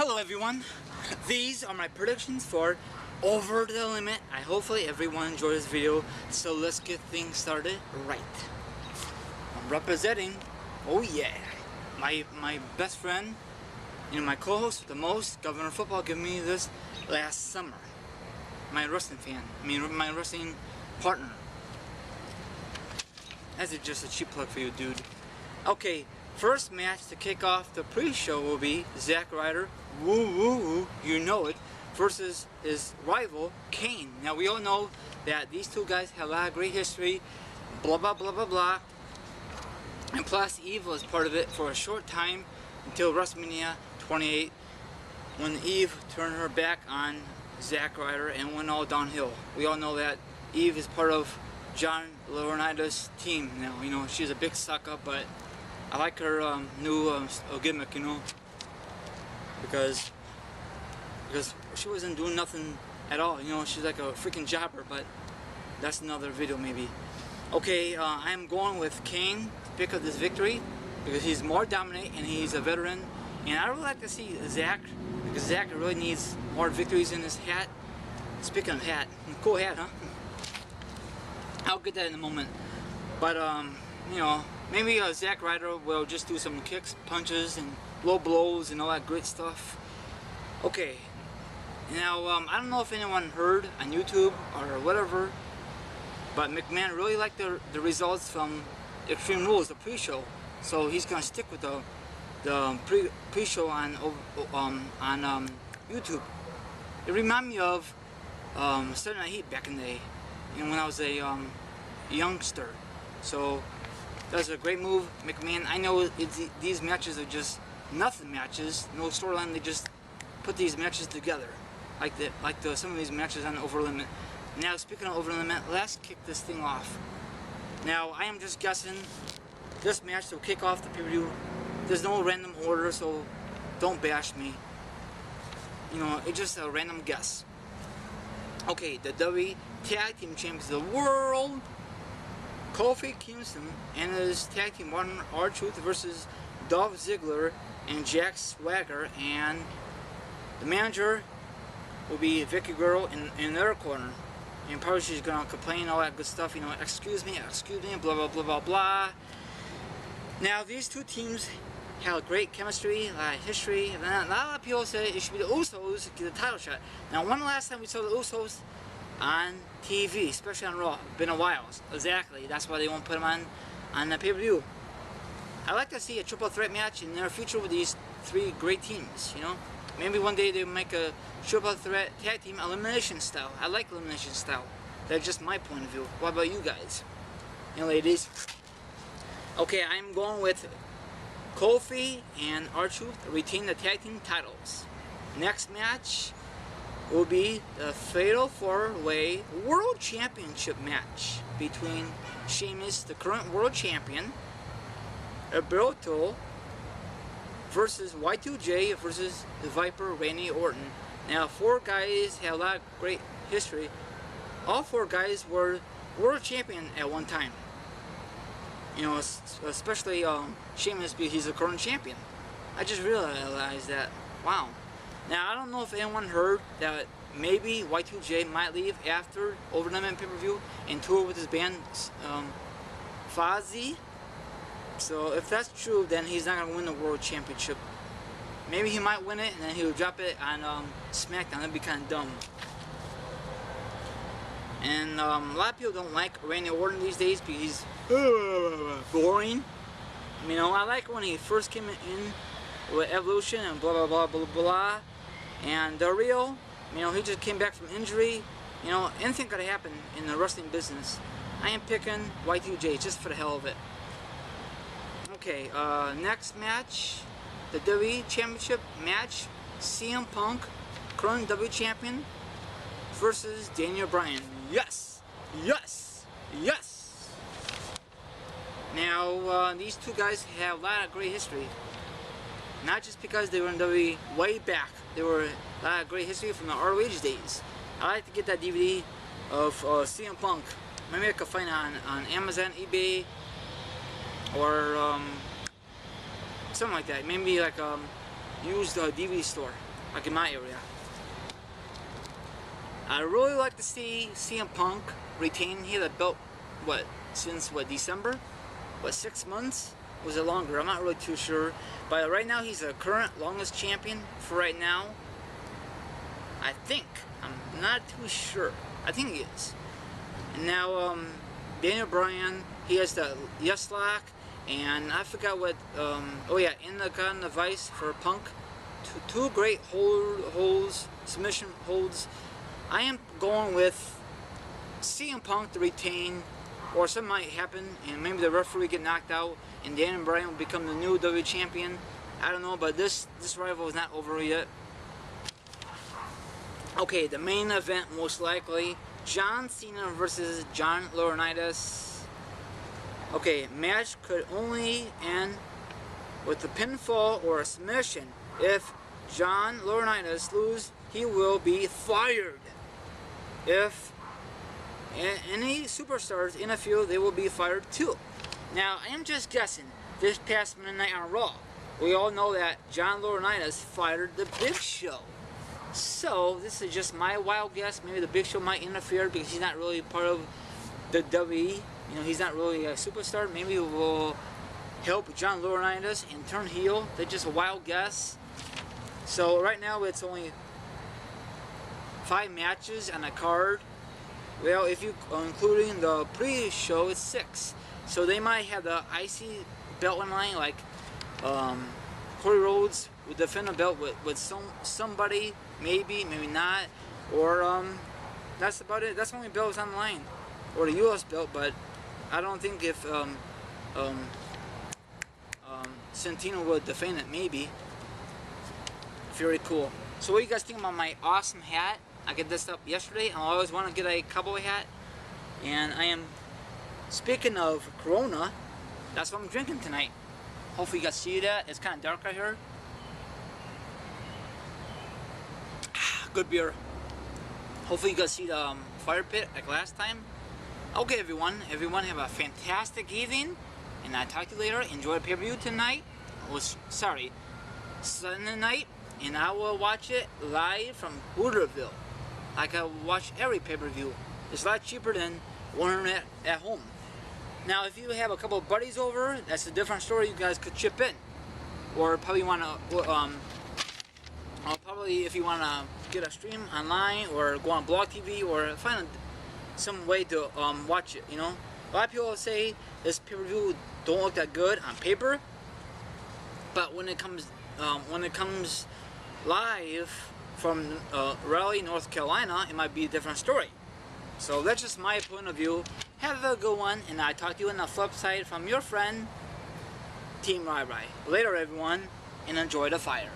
Hello everyone, these are my predictions for Over the Limit. Hopefully everyone enjoyed this video, so let's get things started right. I'm representing, oh yeah, my best friend, my co-host with the most, Governor Football, gave me this last summer. My wrestling fan, my wrestling partner. That's just a cheap plug for you, dude. Okay, first match to kick off the pre-show will be Zack Ryder, woo woo woo, you know it, versus his rival, Kane. Now we all know that these two guys have a lot of great history, blah blah blah blah blah. And plus Eve was part of it for a short time until WrestleMania 28, when Eve turned her back on Zack Ryder and went all downhill. We all know that Eve is part of John Laurinaitis' team now. She's a big sucker, but I like her new gimmick, because she wasn't doing nothing at all. She's like a freaking jobber, but that's another video maybe. Okay, I'm going with Kane to pick up this victory because he's more dominant and he's a veteran. And I would like to see Zack, because Zack really needs more victories in his hat. Speaking of hat, cool hat, huh? I'll get that in a moment. But, maybe Zack Ryder will just do some kicks, punches, and low blows and all that great stuff. Okay. Now, I don't know if anyone heard on YouTube or whatever, but McMahon really liked the results from Extreme Rules, the pre-show. So he's going to stick with the pre-show on YouTube. It reminded me of Saturday Night Heat back in the day, when I was a youngster. So that was a great move, McMahon. I know these matches are just nothing matches, no storyline. They just put these matches together, like some of these matches on Over Limit. Now, speaking of Over Limit, let's kick this thing off. Now, I am just guessing this match will kick off the pay-per-view. There's no random order, so don't bash me. It's just a random guess. Okay, the WWE Tag Team Champions of the World, Kofi Kingston and his tag team partner R-Truth versus Dolph Ziggler and Jack Swagger, and the manager will be Vicky Guerrero in their corner. And probably she's gonna complain all that good stuff, excuse me, blah blah blah blah blah. Now these two teams have great chemistry, a lot of history, and a lot of people say it should be the Usos get the title shot. Now, when the last time we saw the Usos on TV, especially on Raw? Been a while. Exactly. That's why they won't put them on the pay-per-view. I'd like to see a triple threat match in the near future with these three great teams. Maybe one day they'll make a triple threat tag team elimination style. I like elimination style. That's just my point of view. What about you guys and ladies? Okay, I'm going with Kofi and R-Truth retain the tag team titles. Next match will be the Fatal 4-Way World Championship match between Sheamus, the current world champion, Alberto, versus Y2J versus the Viper, Randy Orton. Now, four guys have a lot of great history. All four guys were world champion at one time. Especially Sheamus, because he's the current champion. I just realized that. Wow. Now, I don't know if anyone heard that maybe Y2J might leave after Over the Limit pay-per-view and tour with his band, Fozzy. So, if that's true, then he's not going to win the World Championship. Maybe he might win it, and then he'll drop it on SmackDown. That'd be kind of dumb. And a lot of people don't like Randy Orton these days because he's boring. I like when he first came in with Evolution and blah blah blah blah blah. And the real, he just came back from injury. Anything could happen in the wrestling business. I am picking Y2J just for the hell of it. Okay, next match, the WWE Championship match, CM Punk, current WWE Champion, versus Daniel Bryan. Yes! Yes! Yes! Now, these two guys have a lot of great history. Not just because they were in WWE way back. They were a lot of great history from the ROH days. I like to get that DVD of CM Punk. Maybe I could find it on Amazon, eBay, or something like that. Maybe like used DVD store. like in my area. I really like to see CM Punk retain. He had a belt, since December? 6 months? Was it longer? I'm not really too sure. But right now he's the current longest champion for right now. I think. I'm not too sure. I think he is. And now Daniel Bryan, he has the yes lock, and I forgot what. Oh yeah, in the vice for Punk. Two great holds, submission holds. I am going with CM Punk to retain, or something might happen, and maybe the referee get knocked out, and Daniel Bryan will become the new WWE champion. I don't know, but this rival is not over yet. Okay, the main event most likely, John Cena versus John Laurinaitis. Okay, match could only end with a pinfall or a submission. If John Laurinaitis loses, he will be fired. If any superstars in the field, they will be fired too. Now, I am just guessing. This past Monday night on Raw, we all know that John Laurinaitis fired the Big Show. So, this is just my wild guess. Maybe the Big Show might interfere because he's not really part of the WWE. You know, he's not really a superstar. Maybe it will help John Laurinaitis and turn heel. That's just a wild guess. So, right now it's only 5 matches on a card. Well, if you including the pre-show, it's 6. So they might have the IC belt in line, like Cody Rhodes would defend a belt with somebody, maybe not, or that's about it. That's the only belt that's on the line, or the U.S. belt. But I don't think if Santino would defend it, maybe. Very cool. So what do you guys think about my awesome hat? I got this up yesterday. I always want to get a cowboy hat, and I am. Speaking of Corona, that's what I'm drinking tonight. Hopefully you guys see that. It's kind of dark out here. Good beer. Hopefully you guys see the fire pit like last time. Okay, everyone have a fantastic evening, and I'll talk to you later. Enjoy the pay-per-view tonight. Sunday night, and I will watch it live from Hooterville. Like I watch every pay-per-view. It's a lot cheaper than watching it at home. Now, if you have a couple of buddies over, that's a different story. You guys could chip in, or probably want to, probably if you want to get a stream online or go on Blog TV or find some way to watch it. You know, a lot of people say this pay-per-view don't look that good on paper, but when it comes live from Raleigh, North Carolina, it might be a different story. So that's just my point of view. Have a good one, and I'll talk to you on the flip side from your friend, Team Rai Rai. Later, everyone, and enjoy the fire.